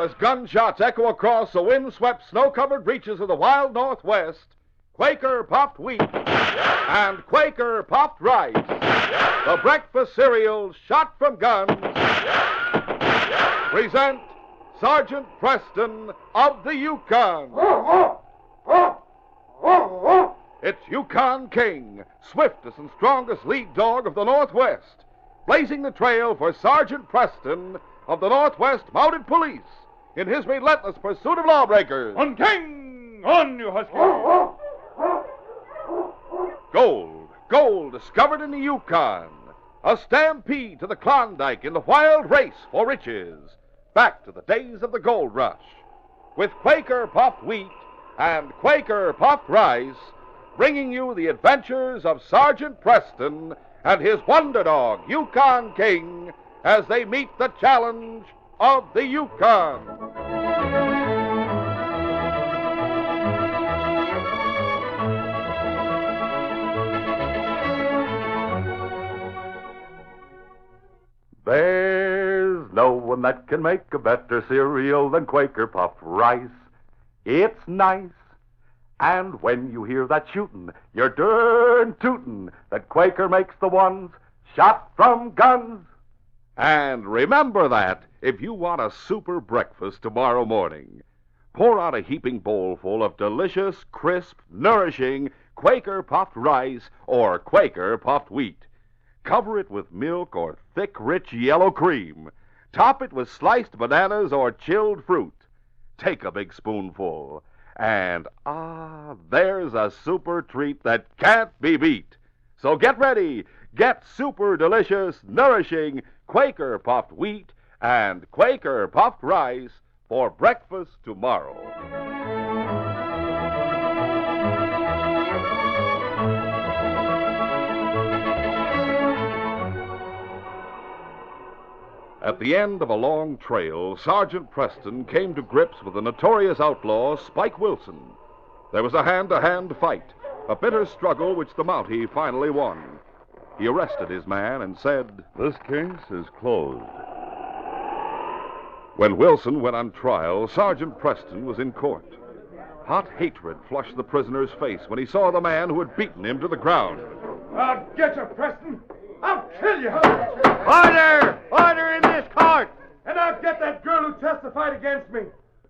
as gunshots echo across the wind-swept, snow-covered reaches of the wild Northwest, Quaker Puffed Wheat and Quaker Puffed Rice, the breakfast cereals shot from guns, present Sergeant Preston of the Yukon. It's Yukon King, swiftest and strongest lead dog of the Northwest, blazing the trail for Sergeant Preston of the Northwest Mounted Police in his relentless pursuit of lawbreakers. On King! On, you husky! Gold discovered in the Yukon. A stampede to the Klondike in the wild race for riches. Back to the days of the gold rush. With Quaker Puffed Wheat and Quaker Puffed Rice, bringing you the adventures of Sergeant Preston and his wonder dog, Yukon King, as they meet the challenge of the Yukon. There's no one that can make a better cereal than Quaker Puffed Rice. It's nice. And when you hear that shootin', you're darn tootin' that Quaker makes the ones shot from guns. And remember that if you want a super breakfast tomorrow morning. Pour out a heaping bowlful of delicious, crisp, nourishing Quaker Puffed Rice or Quaker Puffed Wheat. Cover it with milk or thick, rich yellow cream. Top it with sliced bananas or chilled fruit. Take a big spoonful. And, there's a super treat that can't be beat. So get ready. Get super delicious, nourishing Quaker Puffed Wheat and Quaker Puffed Rice for breakfast tomorrow. At the end of a long trail, Sergeant Preston came to grips with the notorious outlaw, Spike Wilson. There was a hand-to-hand fight, a bitter struggle which the Mountie finally won. He arrested his man and said, "This case is closed." When Wilson went on trial, Sergeant Preston was in court. Hot hatred flushed the prisoner's face when he saw the man who had beaten him to the ground. I'll get you, Preston. I'll kill you. Order! Order in this court! And I'll get that girl who testified against me.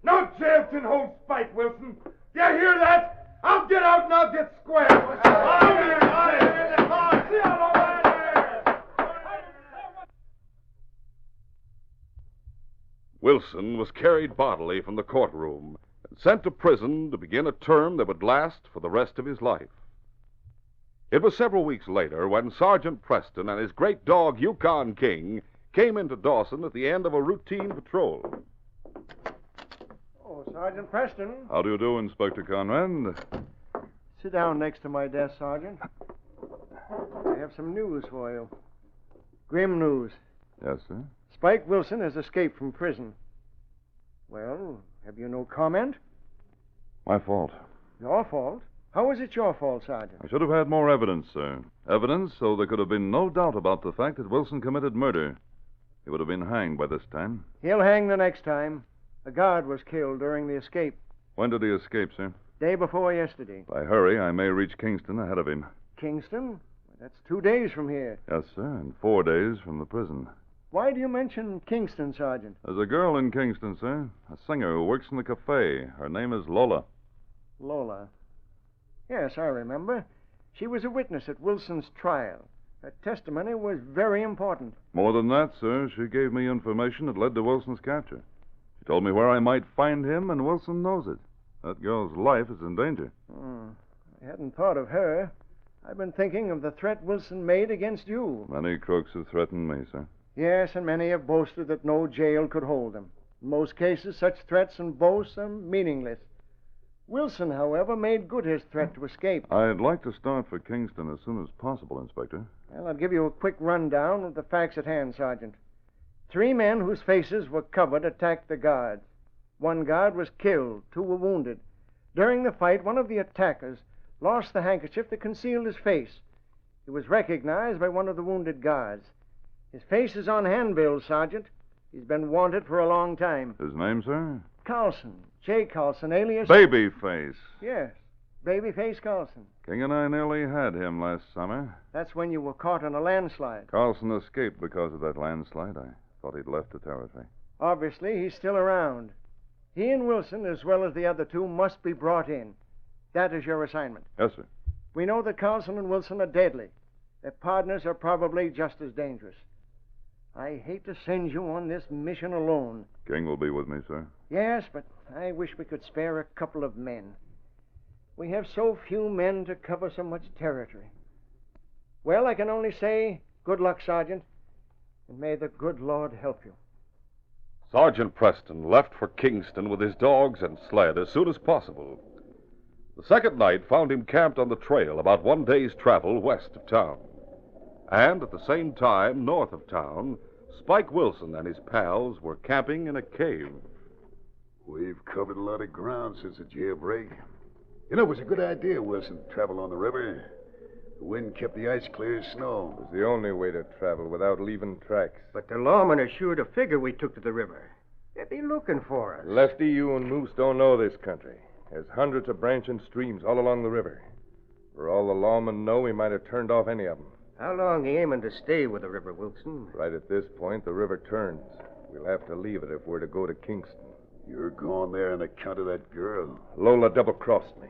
No jail can hold Spike Wilson. Do you hear that? I'll get out and I'll get square. Order in the court! Wilson was carried bodily from the courtroom and sent to prison to begin a term that would last for the rest of his life. It was several weeks later when Sergeant Preston and his great dog, Yukon King, came into Dawson at the end of a routine patrol. Oh, Sergeant Preston. How do you do, Inspector Conrad? Sit down next to my desk, Sergeant. I have some news for you. Grim news. Yes, sir. Spike Wilson has escaped from prison. Well, have you no comment? My fault. Your fault? How is it your fault, Sergeant? I should have had more evidence, sir. Evidence so there could have been no doubt about the fact that Wilson committed murder. He would have been hanged by this time. He'll hang the next time. A guard was killed during the escape. When did he escape, sir? Day before yesterday. If I hurry, I may reach Kingston ahead of him. Kingston? That's 2 days from here. Yes, sir, and 4 days from the prison. Why do you mention Kingston, Sergeant? There's a girl in Kingston, sir. A singer who works in the cafe. Her name is Lola. Lola. Yes, I remember. She was a witness at Wilson's trial. Her testimony was very important. More than that, sir, she gave me information that led to Wilson's capture. She told me where I might find him, and Wilson knows it. That girl's life is in danger. I hadn't thought of her. I've been thinking of the threat Wilson made against you. Many crooks have threatened me, sir. Yes, and many have boasted that no jail could hold them. In most cases, such threats and boasts are meaningless. Wilson, however, made good his threat to escape. I'd like to start for Kingston as soon as possible, Inspector. Well, I'll give you a quick rundown of the facts at hand, Sergeant. 3 men whose faces were covered attacked the guards. 1 guard was killed, 2 were wounded. During the fight, one of the attackers lost the handkerchief that concealed his face. He was recognized by one of the wounded guards. His face is on handbills, Sergeant. He's been wanted for a long time. His name, sir? Carlson. J. Carlson, alias... Babyface. Yes. Babyface Carlson. King and I nearly had him last summer. That's when you were caught in a landslide. Carlson escaped because of that landslide. I thought he'd left the territory. Obviously, he's still around. He and Wilson, as well as the other two, must be brought in. That is your assignment. Yes, sir. We know that Carlson and Wilson are deadly. Their partners are probably just as dangerous. I hate to send you on this mission alone. King will be with me, sir. Yes, but I wish we could spare a couple of men. We have so few men to cover so much territory. Well, I can only say, good luck, Sergeant, and may the good Lord help you. Sergeant Preston left for Kingston with his dogs and sled as soon as possible. The second night found him camped on the trail about 1 day's travel west of town. And at the same time, north of town, Spike Wilson and his pals were camping in a cave. We've covered a lot of ground since the jailbreak. You know, it was a good idea, Wilson, to travel on the river. The wind kept the ice clear as snow. It was the only way to travel without leaving tracks. But the lawmen are sure to figure we took to the river. They'll be looking for us. Lefty, you and Moose don't know this country. There's hundreds of branching streams all along the river. For all the lawmen know, we might have turned off any of them. How long are you aiming to stay with the river, Wilson? Right at this point, the river turns. We'll have to leave it if we're to go to Kingston. You're going there on account of that girl. Lola double-crossed me.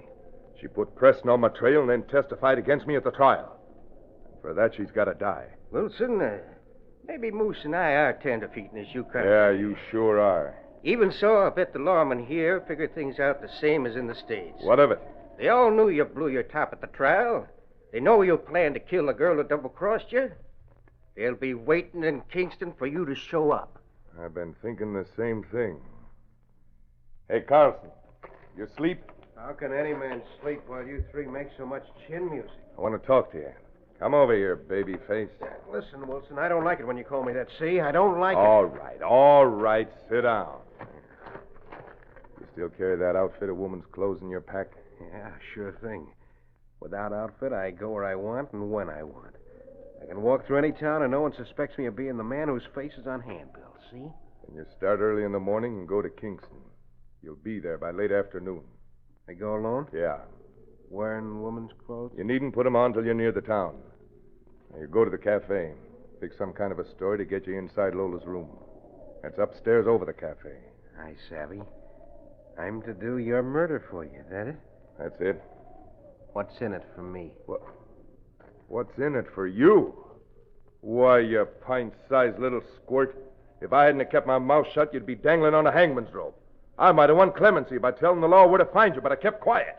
She put Preston on my trail and then testified against me at the trial. And for that, she's got to die. Wilson, maybe Moose and I are tenderfeet in this Yukon. Yeah, you sure are. Even so, I bet the lawmen here figure things out the same as in the States. What of it? They all knew you blew your top at the trial. They know you planned to kill the girl who double-crossed you. They'll be waiting in Kingston for you to show up. I've been thinking the same thing. Hey, Carlson, you sleep? How can any man sleep while you three make so much chin music? I want to talk to you. Come over here, baby face. Listen, Wilson, I don't like it when you call me that, see? I don't like it. All right, sit down. You still carry that outfit of woman's clothes in your pack? Yeah, sure thing. Without outfit, I go where I want and when I want. I can walk through any town and no one suspects me of being the man whose face is on handbills, see? And you start early in the morning and go to Kingston. You'll be there by late afternoon. I go alone? Yeah. Wearing woman's clothes? You needn't put 'em on till you're near the town. Now, you go to the cafe. Pick some kind of a story to get you inside Lola's room. That's upstairs over the cafe. I savvy. I'm to do your murder for you, that it? That's it. What's in it for me? What's in it for you? Why, you pint-sized little squirt. If I hadn't kept my mouth shut, you'd be dangling on a hangman's rope. I might have won clemency by telling the law where to find you, but I kept quiet.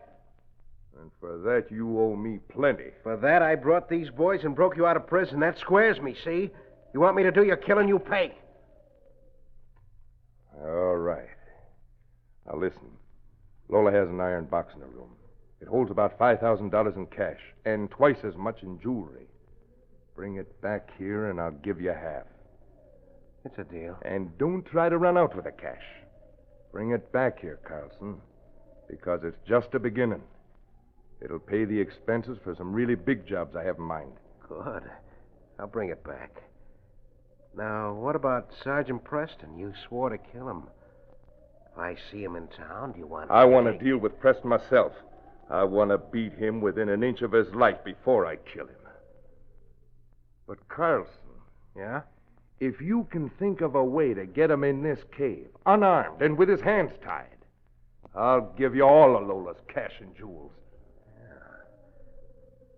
And for that, you owe me plenty. For that, I brought these boys and broke you out of prison. That squares me, see? You want me to do your killing, you pay. All right. Now, listen. Lola has an iron box in her room. It holds about $5,000 in cash and twice as much in jewelry. Bring it back here, and I'll give you half. It's a deal. And don't try to run out with the cash. Bring it back here, Carlson, because it's just a beginning. It'll pay the expenses for some really big jobs I have in mind. Good. I'll bring it back. Now, what about Sergeant Preston? You swore to kill him. If I see him in town, do you want... I want to deal with Preston myself. I want to beat him within an inch of his life before I kill him. But, Carlson... Yeah? If you can think of a way to get him in this cave, unarmed and with his hands tied, I'll give you all of Lola's cash and jewels.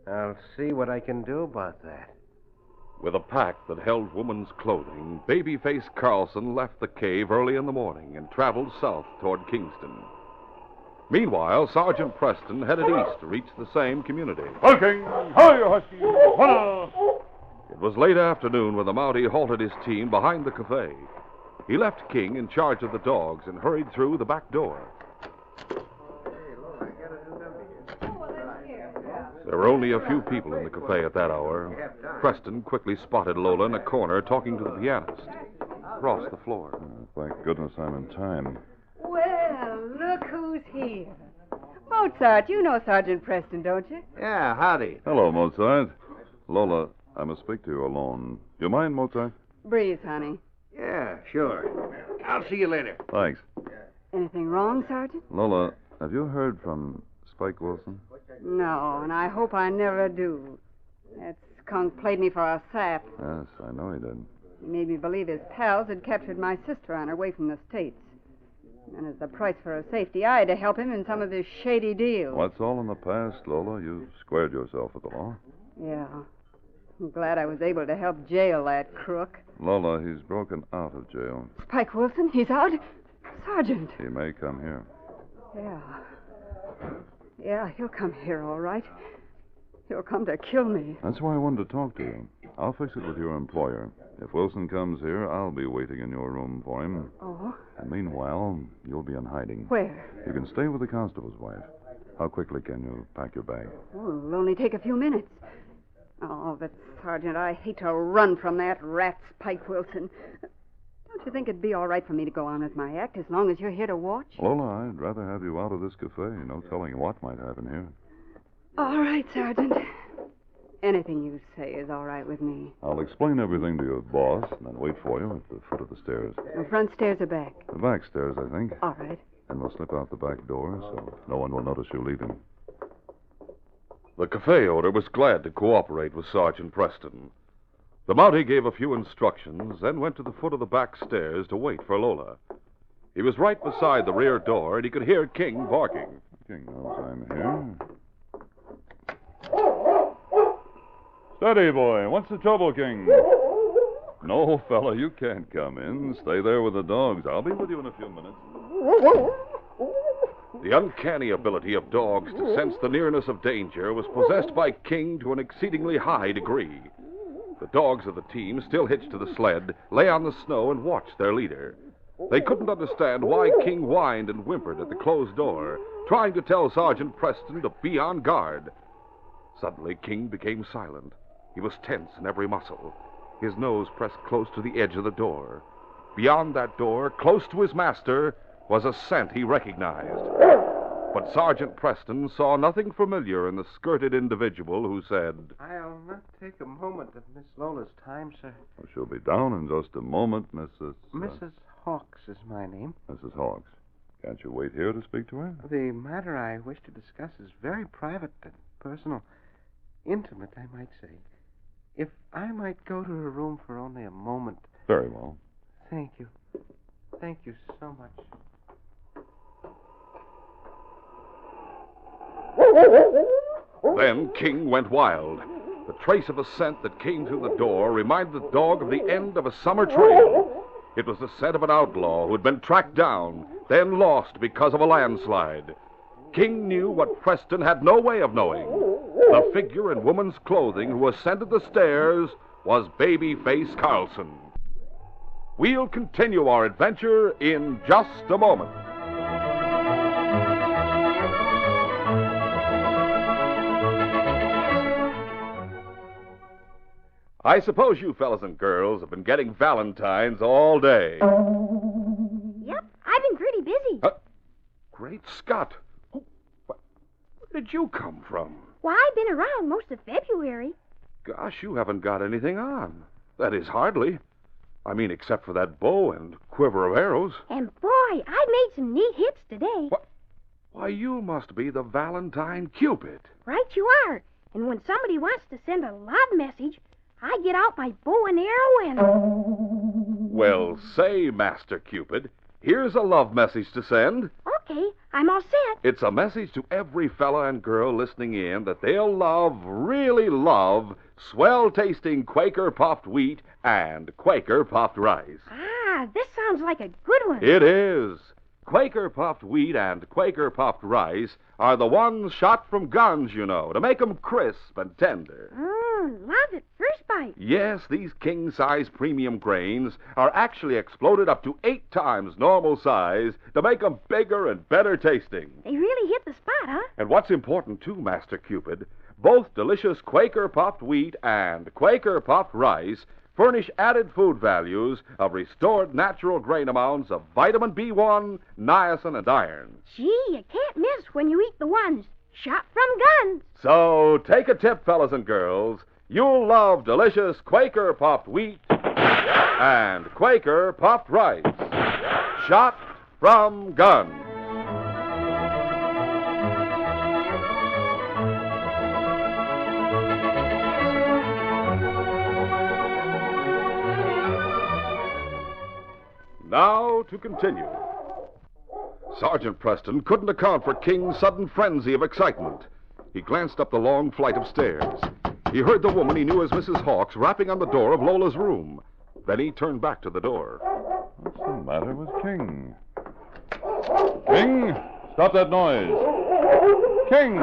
Yeah. I'll see what I can do about that. With a pack that held woman's clothing, Babyface Carlson left the cave early in the morning and traveled south toward Kingston. Meanwhile, Sergeant Preston headed east to reach the same community. Hulking! Hi, Husky! Wanna... It was late afternoon when the Mountie halted his team behind the cafe. He left King in charge of the dogs and hurried through the back door. There were only a few people in the cafe at that hour. Preston quickly spotted Lola in a corner talking to the pianist. Across the floor. Thank goodness I'm in time. Well, look who's here. Mozart, you know Sergeant Preston, don't you? Yeah, howdy. Hello, Mozart. Lola, I must speak to you alone. You mind, Mozart? Breeze, honey. Yeah, sure. I'll see you later. Thanks. Anything wrong, Sergeant? Lola, have you heard from Spike Wilson? No, and I hope I never do. That skunk played me for a sap. Yes, I know he did. He made me believe his pals had captured my sister on her way from the States. And as the price for her safety, I had to help him in some of his shady deals. What's all in the past, Lola? You squared yourself with the law. Yeah. I'm glad I was able to help jail that crook. Lola, he's broken out of jail. Spike Wilson, he's out? Sergeant. He may come here. Yeah. Yeah, he'll come here, all right. He'll come to kill me. That's why I wanted to talk to you. I'll fix it with your employer. If Wilson comes here, I'll be waiting in your room for him. Oh? And meanwhile, you'll be in hiding. Where? You can stay with the constable's wife. How quickly can you pack your bag? Oh, it'll only take a few minutes. Oh, but, Sergeant, I hate to run from that rat, Spike Wilson. Don't you think it'd be all right for me to go on with my act as long as you're here to watch? Lola, I'd rather have you out of this cafe. No telling what might happen here. All right, Sergeant. Anything you say is all right with me. I'll explain everything to your boss and then wait for you at the foot of the stairs. The front stairs are back. The back stairs, I think. All right. And we'll slip out the back door so no one will notice you leaving. The cafe owner was glad to cooperate with Sergeant Preston. The Mountie gave a few instructions, then went to the foot of the back stairs to wait for Lola. He was right beside the rear door, and he could hear King barking. King knows I'm here. Steady, boy. What's the trouble, King? No, fella, you can't come in. Stay there with the dogs. I'll be with you in a few minutes. The uncanny ability of dogs to sense the nearness of danger was possessed by King to an exceedingly high degree. The dogs of the team, still hitched to the sled, lay on the snow and watched their leader. They couldn't understand why King whined and whimpered at the closed door, trying to tell Sergeant Preston to be on guard. Suddenly, King became silent. He was tense in every muscle. His nose pressed close to the edge of the door. Beyond that door, close to his master, was a scent he recognized. But Sergeant Preston saw nothing familiar in the skirted individual who said, I'll not take a moment of Miss Lola's time, sir. Well, she'll be down in just a moment, Mrs. Mrs. Hawks is my name. Mrs. Hawks. Can't you wait here to speak to her? The matter I wish to discuss is very private and personal. Intimate, I might say. If I might go to her room for only a moment. Very well. Thank you. Thank you so much. Then King went wild. The trace of a scent that came through the door reminded the dog of the end of a summer trail. It was the scent of an outlaw who had been tracked down, then lost because of a landslide. King knew what Preston had no way of knowing. The figure in woman's clothing who ascended the stairs was Babyface Carlson. We'll continue our adventure in just a moment. I suppose you fellas and girls have been getting Valentines all day. Yep, I've been pretty busy. Great Scott. Where did you come from? Why, I've been around most of February. Gosh, you haven't got anything on. That is, hardly. I mean, except for that bow and quiver of arrows. And boy, I made some neat hits today. What? Why, you must be the Valentine Cupid. Right you are. And when somebody wants to send a love message, I get out my bow and arrow and... Well, say, Master Cupid, here's a love message to send. Okay, I'm all set. It's a message to every fella and girl listening in that they'll love, really love, swell-tasting Quaker puffed wheat and Quaker puffed rice. Ah, this sounds like a good one. It is. Quaker puffed wheat and Quaker puffed rice are the ones shot from guns, you know, to make 'em crisp and tender. Love it. First bite. Yes, these king-size premium grains are actually exploded up to 8 times normal size to make 'em bigger and better tasting. They really hit the spot, huh? And what's important, too, Master Cupid, both delicious Quaker puffed wheat and Quaker puffed rice furnish added food values of restored natural grain amounts of vitamin B1, niacin, and iron. Gee, you can't miss when you eat the ones shot from guns. So take a tip, fellas and girls. You'll love delicious Quaker puffed wheat And Quaker Puffed Rice. Shot from gun. Now to continue. Sergeant Preston couldn't account for King's sudden frenzy of excitement. He glanced up the long flight of stairs. He heard the woman he knew as Mrs. Hawks rapping on the door of Lola's room. Then he turned back to the door. What's the matter with King? King, stop that noise. King!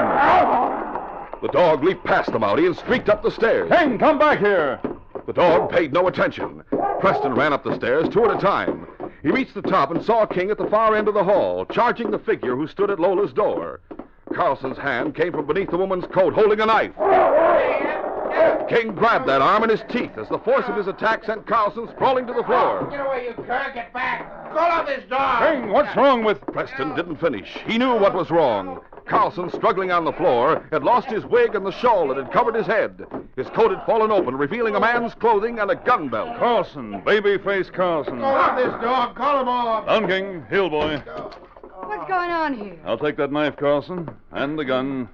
The dog leaped past the Mountie and streaked up the stairs. King, come back here! The dog paid no attention. Preston ran up the stairs, 2 at a time. He reached the top and saw King at the far end of the hall, charging the figure who stood at Lola's door. Carlson's hand came from beneath the woman's coat, holding a knife. King grabbed that arm in his teeth as the force of his attack sent Carlson sprawling to the floor. Get away, you cur! Get back! Call out this dog! King, what's wrong with... Preston didn't finish. He knew what was wrong. Carlson, struggling on the floor, had lost his wig and the shawl that had covered his head. His coat had fallen open, revealing a man's clothing and a gun belt. Carlson, babyface Carlson. Call out this dog! Call him off! Down, King. Heel, boy. What's going on here? I'll take that knife, Carlson, and the gun.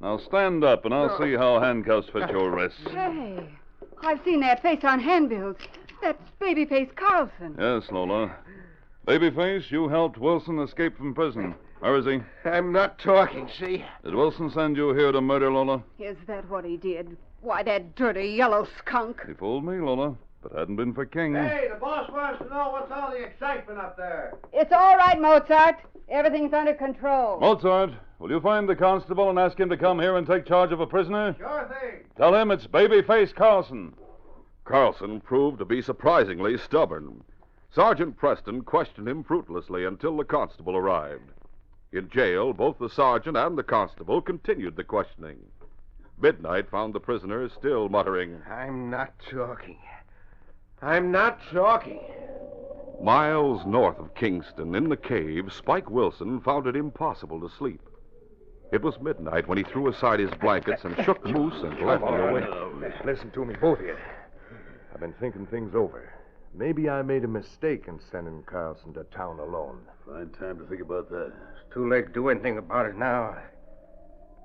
Now stand up, and I'll see how handcuffs fit your wrists. Hey, I've seen that face on handbills. That's babyface Carlson. Yes, Lola. Babyface, you helped Wilson escape from prison. Where is he? I'm not talking, see? Did Wilson send you here to murder Lola? Is that what he did? Why, that dirty yellow skunk. He fooled me, Lola. If it hadn't been for King... Hey, the boss wants to know what's all the excitement up there. It's all right, Mozart. Everything's under control. Mozart, will you find the constable and ask him to come here and take charge of a prisoner? Sure thing. Tell him it's babyface Carlson. Carlson proved to be surprisingly stubborn. Sergeant Preston questioned him fruitlessly until the constable arrived. In jail, both the sergeant and the constable continued the questioning. Midnight found the prisoner still muttering, I'm not talking. I'm not talking. Miles north of Kingston, in the cave, Spike Wilson found it impossible to sleep. It was midnight when he threw aside his blankets and shook Moose and Lefty away. Listen to me, both of you. I've been thinking things over. Maybe I made a mistake in sending Carlson to town alone. Fine time to think about that. It's too late to do anything about it now.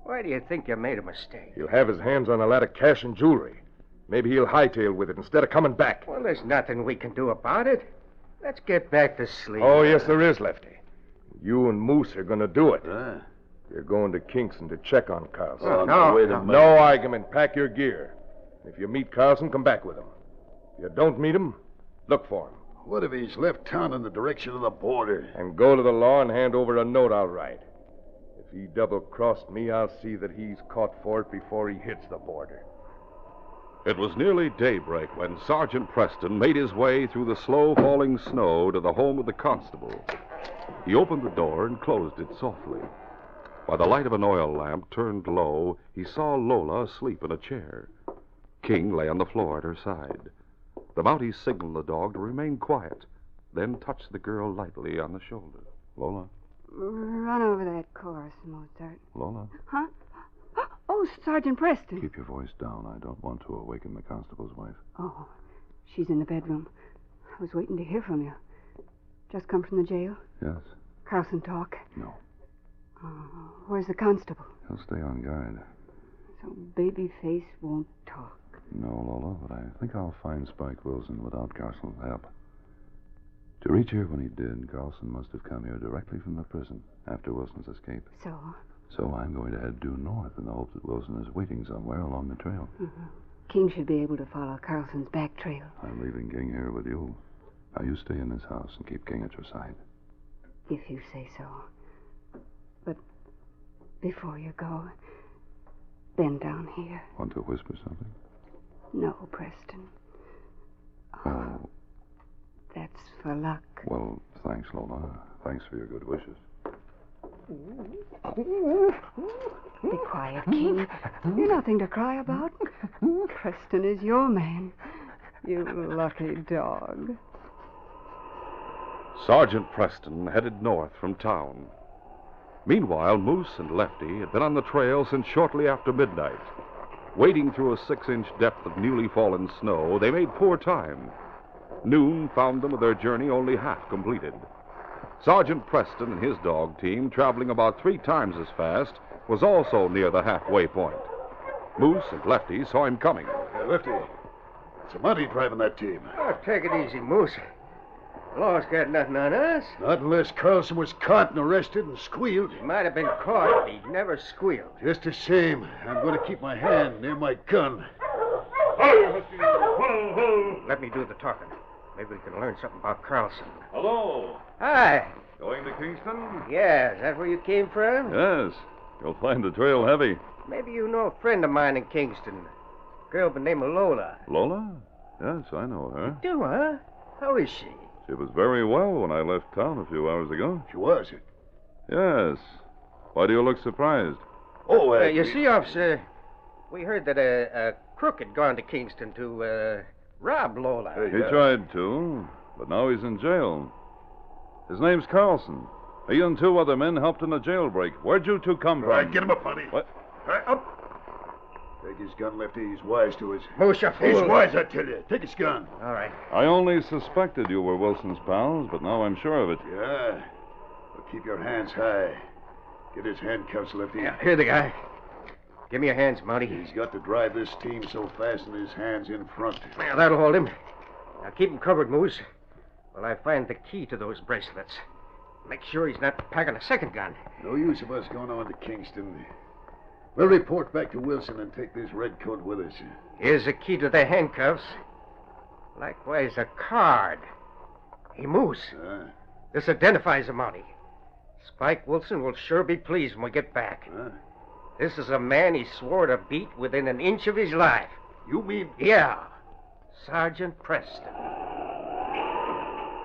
Why do you think you made a mistake? He'll have his hands on a lot of cash and jewelry. Maybe he'll hightail with it instead of coming back. Well, there's nothing we can do about it. Let's get back to sleep. Oh, yes, there is, Lefty. You and Moose are going to do it. Huh? You're going to Kingston to check on Carlson. Oh, no, wait a minute. No argument. Pack your gear. If you meet Carlson, come back with him. If you don't meet him, look for him. What if he's left town in the direction of the border? And go to the law and hand over a note I'll write. If he double-crossed me, I'll see that he's caught for it before he hits the border. It was nearly daybreak when Sergeant Preston made his way through the slow-falling snow to the home of the constable. He opened the door and closed it softly. By the light of an oil lamp turned low, he saw Lola asleep in a chair. King lay on the floor at her side. The Mounties signaled the dog to remain quiet, then touched the girl lightly on the shoulder. Lola? Run over that chorus, Mozart. Lola? Huh? Oh, Sergeant Preston. Keep your voice down. I don't want to awaken the constable's wife. Oh, she's in the bedroom. I was waiting to hear from you. Just come from the jail? Yes? Carlson talk? No. Where's the constable? He'll stay on guard. So Babyface won't talk. No, Lola, but I think I'll find Spike Wilson without Carson's help. To reach here when he did, Carlson must have come here directly from the prison after Wilson's escape. So I'm going to head due north in the hope that Wilson is waiting somewhere along the trail. Mm-hmm. King should be able to follow Carlson's back trail. I'm leaving King here with you. Now you stay in this house and keep King at your side. If you say so. But before you go, bend down here. Want to whisper something? No, Preston. Oh. That's for luck. Well, thanks, Lola. Thanks for your good wishes. Be quiet, King. You're nothing to cry about. Preston is your man. You lucky dog. Sergeant Preston headed north from town. Meanwhile, Moose and Lefty had been on the trail since shortly after midnight. Wading through a 6-inch depth of newly fallen snow, they made poor time. Noon found them with their journey only half completed. Sergeant Preston and his dog team, traveling about 3 times as fast, was also near the halfway point. Moose and Lefty saw him coming. Lefty, it's a Mountie driving that team. Oh, take it easy, Moose. The law's got nothing on us. Not unless Carlson was caught and arrested and squealed. He might have been caught, but he never squealed. Just the same, I'm going to keep my hand near my gun. Let me do the talking. Maybe we can learn something about Carlson. Hello. Hi. Going to Kingston? Yeah, is that where you came from? Yes. You'll find the trail heavy. Maybe you know a friend of mine in Kingston. A girl by the name of Lola. Lola? Yes, I know her. You do, huh? How is she? She was very well when I left town a few hours ago. She was? Yes. Why do you look surprised? Oh, you see, officer, we heard that a crook had gone to Kingston to rob Lola. He tried to, but now he's in jail. His name's Carlson. He and 2 other men helped in a jailbreak. Where'd you 2 come from? All right, get him up, Mountie. What? All right, up. Take his gun, Lefty. He's wise to us. Moose, you fool. He's wise, I tell you. Take his gun. All right. I only suspected you were Wilson's pals, but now I'm sure of it. Yeah. But keep your hands high. Get his handcuffs, Lefty. Yeah, here the guy. Give me your hands, Mountie. He's got to drive this team so fast and his hands in front. Well, that'll hold him. Now keep him covered, Moose, while I find the key to those bracelets. Make sure he's not packing a second gun. No use of us going on to Kingston. We'll report back to Wilson and take this redcoat with us. Here's the key to the handcuffs. Likewise, a card. Hey, Moose. This identifies a Mountie. Spike Wilson will sure be pleased when we get back. This is a man he swore to beat within an inch of his life. You mean... Yeah. Sergeant Preston.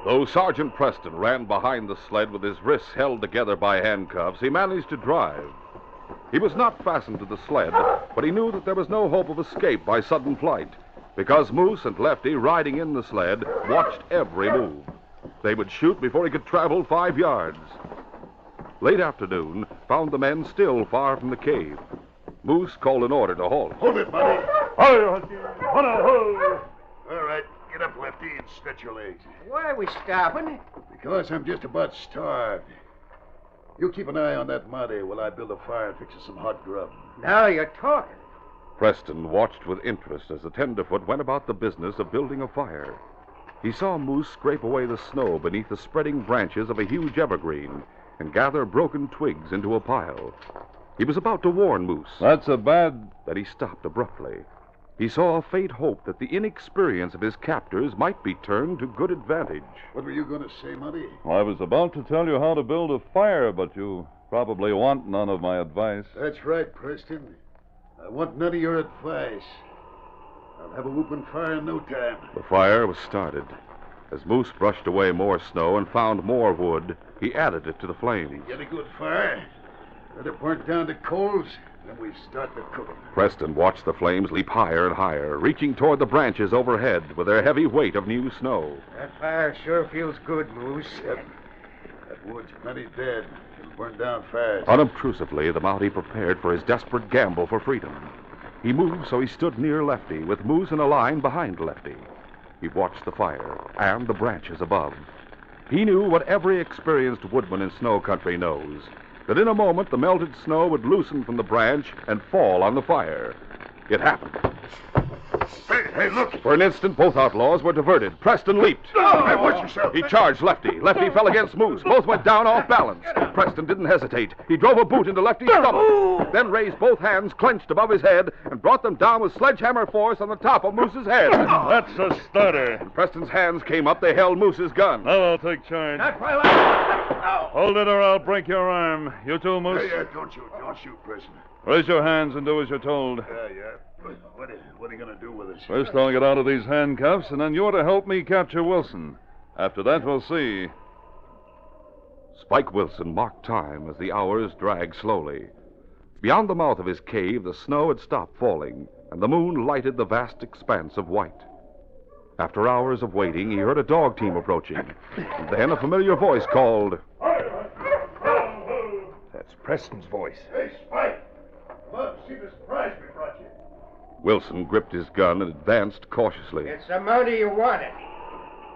Though Sergeant Preston ran behind the sled with his wrists held together by handcuffs, he managed to drive. He was not fastened to the sled, but he knew that there was no hope of escape by sudden flight, because Moose and Lefty, riding in the sled, watched every move. They would shoot before he could travel 5 yards. Late afternoon found the men still far from the cave. Moose called an order to halt. Hold it, Mountie. All right, get up, Lefty, and stretch your legs. Why are we stopping? Because I'm just about starved. You keep an eye on that Mountie while I build a fire and fix us some hot grub. Now you're talking. Preston watched with interest as the tenderfoot went about the business of building a fire. He saw Moose scrape away the snow beneath the spreading branches of a huge evergreen and gather broken twigs into a pile. He was about to warn Moose. That's a bad... That he stopped abruptly. He saw a faint hope that the inexperience of his captors might be turned to good advantage. What were you going to say, Mountie? I was about to tell you how to build a fire, but you probably want none of my advice. That's right, Preston. I want none of your advice. I'll have a whooping fire in no time. The fire was started. As Moose brushed away more snow and found more wood, he added it to the flames. Get a good fire. Let it burn down to coals, then we start the cooking. Preston watched the flames leap higher and higher, reaching toward the branches overhead with their heavy weight of new snow. That fire sure feels good, Moose. Yep. That wood's plenty dead. It'll burn down fast. Unobtrusively, the Mountie prepared for his desperate gamble for freedom. He moved so he stood near Lefty, with Moose in a line behind Lefty. He watched the fire and the branches above. He knew what every experienced woodman in snow country knows, that in a moment the melted snow would loosen from the branch and fall on the fire. It happened. Hey, look! For an instant, both outlaws were diverted. Preston leaped. Hey, watch yourself! He charged Lefty. Lefty fell against Moose. Both went down off balance. Preston didn't hesitate. He drove a boot into Lefty's stomach, then raised both hands clenched above his head and brought them down with sledgehammer force on the top of Moose's head. That's a starter. When Preston's hands came up, they held Moose's gun. Now I'll take charge. Not while I... Hold it or I'll break your arm. You too, Moose? Yeah, don't shoot, Preston. Raise your hands and do as you're told. Yeah. What are you going to do with us? First, I'll get out of these handcuffs, and then you're to help me capture Wilson. After that, we'll see. Spike Wilson marked time as the hours dragged slowly. Beyond the mouth of his cave, the snow had stopped falling, and the moon lighted the vast expanse of white. After hours of waiting, he heard a dog team approaching. And then a familiar voice called... That's Preston's voice. Hey, Spike! Come up, see the surprise we brought you. Wilson gripped his gun and advanced cautiously. It's the Mountie you wanted.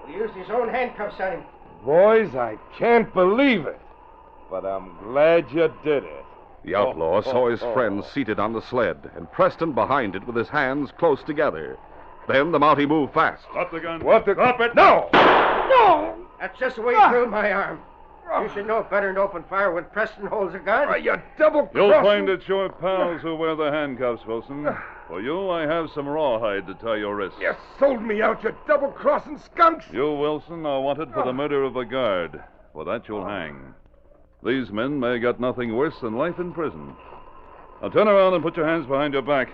We used his own handcuffs on him. Boys, I can't believe it. But I'm glad you did it. The outlaw saw his friend seated on the sled, and Preston behind it with his hands close together. Then the Mountie moved fast. Drop the gun. What the... Drop it. No! No! That's just the way he killed my arm. You should know better than to open fire when Preston holds a gun. You double-crossing... You'll find it's your pals who wear the handcuffs, Wilson. For you, I have some rawhide to tie your wrists. You sold me out, you double-crossing skunks! You, Wilson, are wanted for the murder of a guard. For that you'll hang. These men may get nothing worse than life in prison. Now turn around and put your hands behind your back.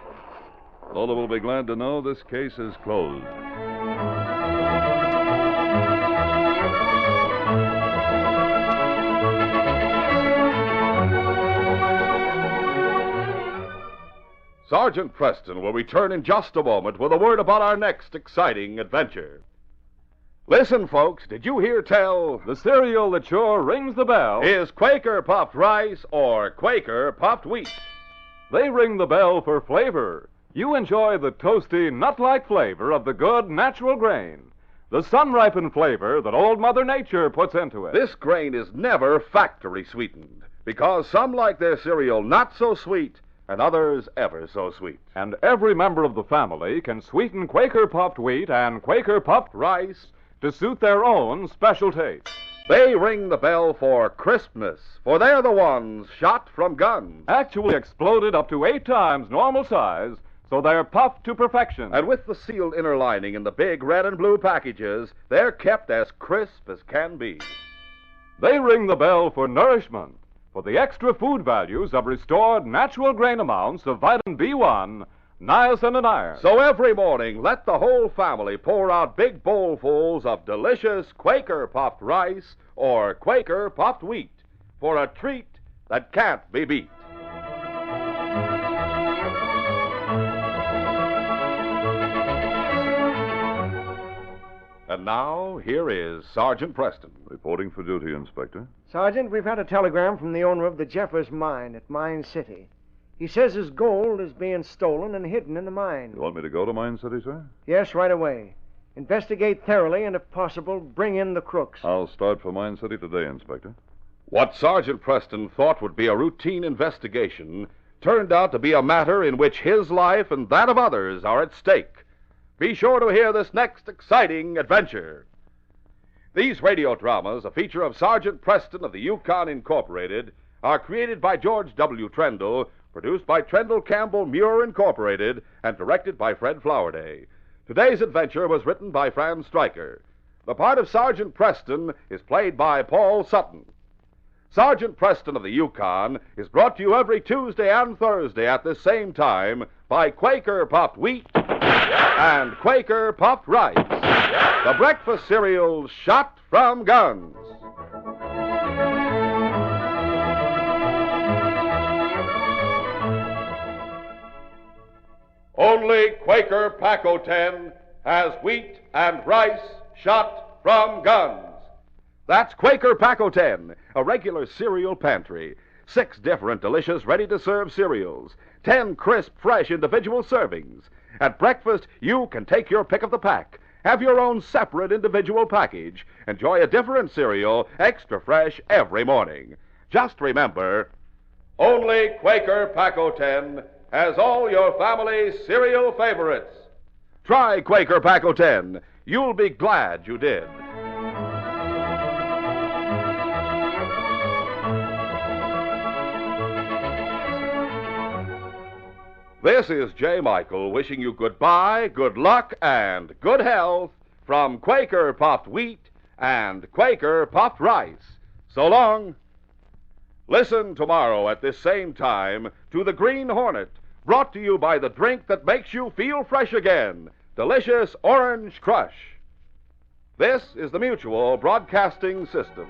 Lola will be glad to know this case is closed. Sergeant Preston will return in just a moment with a word about our next exciting adventure. Listen, folks, did you hear tell? The cereal that sure rings the bell Is Quaker Puffed Rice or Quaker Puffed Wheat? They ring the bell for flavor. You enjoy the toasty, nut-like flavor of the good natural grain. The sun-ripened flavor that Old Mother Nature puts into it. This grain is never factory sweetened, because some like their cereal not so sweet, and others ever so sweet. And every member of the family can sweeten Quaker Puffed Wheat and Quaker Puffed Rice to suit their own special taste. They ring the bell for crispness, for they're the ones shot from guns. Actually exploded up to 8 times normal size, so they're puffed to perfection. And with the sealed inner lining in the big red and blue packages, they're kept as crisp as can be. They ring the bell for nourishment, for the extra food values of restored natural grain amounts of vitamin B1, niacin, and iron. So every morning, let the whole family pour out big bowlfuls of delicious Quaker Puffed Rice or Quaker Puffed Wheat for a treat that can't be beat. And now, here is Sergeant Preston. Reporting for duty, Inspector. Sergeant, we've had a telegram from the owner of the Jeffers mine at Mine City. He says his gold is being stolen and hidden in the mine. You want me to go to Mine City, sir? Yes, right away. Investigate thoroughly and, if possible, bring in the crooks. I'll start for Mine City today, Inspector. What Sergeant Preston thought would be a routine investigation turned out to be a matter in which his life and that of others are at stake. Be sure to hear this next exciting adventure. These radio dramas, a feature of Sergeant Preston of the Yukon Incorporated, are created by George W. Trendle, produced by Trendle Campbell Muir Incorporated, and directed by Fred Flowerday. Today's adventure was written by Fran Stryker. The part of Sergeant Preston is played by Paul Sutton. Sergeant Preston of the Yukon is brought to you every Tuesday and Thursday at this same time by Quaker Puffed Wheat and Quaker Puffed Rice, the breakfast cereal shot from guns. Only Quaker Paco-10 has wheat and rice shot from guns. That's Quaker Paco-10, a regular cereal pantry. 6 different delicious ready-to-serve cereals. 10 crisp, fresh individual servings. At breakfast, you can take your pick of the pack. Have your own separate individual package. Enjoy a different cereal, extra fresh, every morning. Just remember, only Quaker Paco-10 has all your family's cereal favorites. Try Quaker Paco-10. You'll be glad you did. This is J. Michael wishing you goodbye, good luck, and good health from Quaker Puffed Wheat and Quaker Puffed Rice. So long. Listen tomorrow at this same time to The Green Hornet, brought to you by the drink that makes you feel fresh again, Delicious Orange Crush. This is the Mutual Broadcasting System.